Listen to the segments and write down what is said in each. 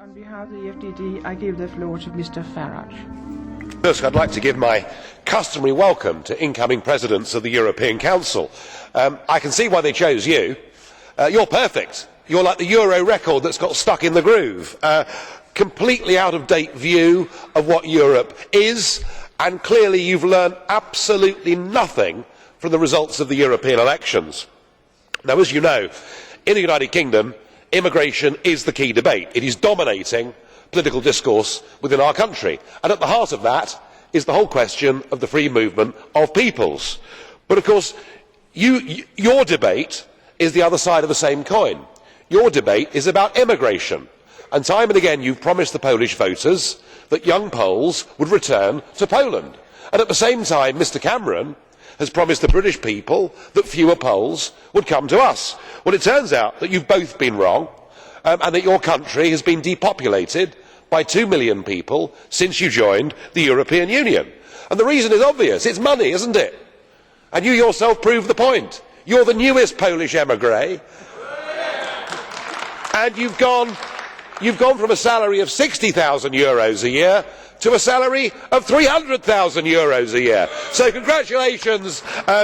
On behalf of the FDD, I give the floor to Mr. Farage. Tusk, I'd like to give my customary welcome to incoming presidents of the European Council. I can see why they chose you. You're perfect. You're like the Euro record that's got stuck in the groove. Completely out of date view of what Europe is, and clearly you've learned absolutely nothing from the results of the European elections. Now, as you know, in the United Kingdom, immigration is the key debate. It is dominating political discourse within our country, and at the heart of that is the whole question of the free movement of peoples. But of course, your debate is the other side of the same coin. Your debate is about immigration, and time and again you've promised the Polish voters that young Poles would return to Poland, and at the same time Mr Cameron has promised the British people that fewer Poles would come to us. Well, it turns out that you've both been wrong, and that your country has been depopulated by 2 million people since you joined the European Union. And the reason is obvious. It's money, isn't it? And you yourself prove the point. You're the newest Polish emigre, and you've gone from a salary of €60,000 a year to a salary of €300,000 a year. So congratulations,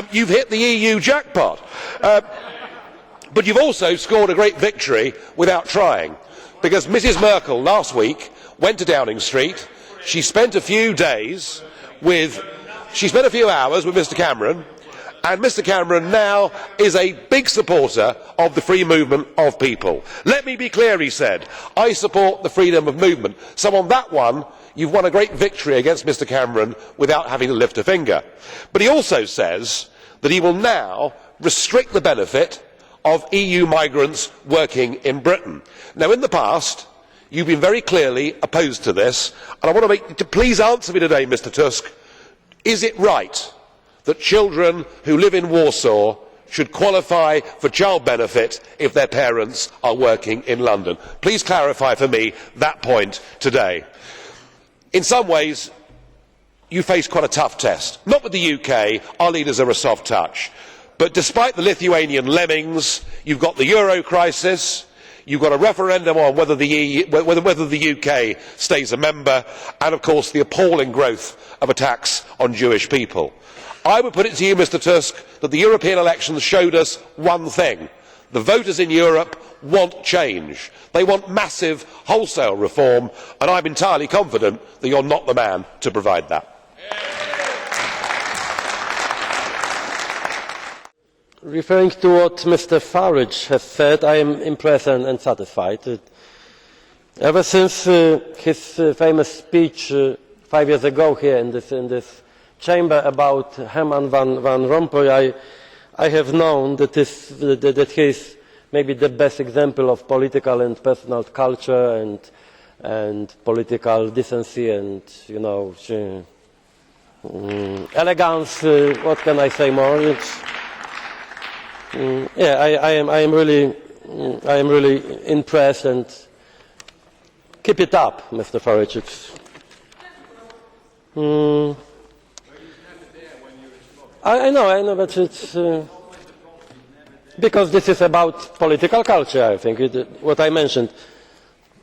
you've hit the EU jackpot. But you've also scored a great victory without trying, because Mrs Merkel last week went to Downing Street. She spent a few hours with Mr Cameron, and Mr Cameron now is a big supporter of the free movement of people. Let me be clear, he said, I support the freedom of movement. So on that one, you've won a great victory against Mr Cameron without having to lift a finger. But he also says that he will now restrict the benefit of EU migrants working in Britain. Now, in the past, you've been very clearly opposed to this, and I want you to please answer me today, Mr Tusk. Is it right that children who live in Warsaw should qualify for child benefit if their parents are working in London? Please clarify for me that point today. In some ways, you face quite a tough test. Not with the UK, our leaders are a soft touch. But despite the Lithuanian lemmings, you've got the euro crisis, you've got a referendum on whether the UK stays a member, and of course the appalling growth of attacks on Jewish people. I would put it to you, Mr Tusk, that the European elections showed us one thing. The voters in Europe want change. They want massive wholesale reform, and I'm entirely confident that you're not the man to provide that. Referring to what Mr Farage has said, I am impressed and satisfied. Ever since his famous speech 5 years ago here in this chamber about Herman Van Rompuy, I have known that he is maybe the best example of political and personal culture and political decency and, you know, elegance. What can I say more? I am really impressed, and keep it up, Mr Farage. I know, but it's because this is about political culture, I think, what I mentioned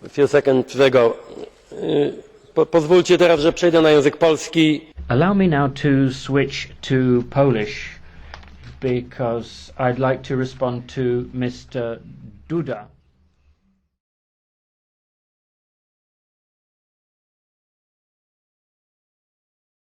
a few seconds ago. Pozwólcie teraz, że przejdę na język polski. Allow me now to switch to Polish, because I'd like to respond to Mr. Duda.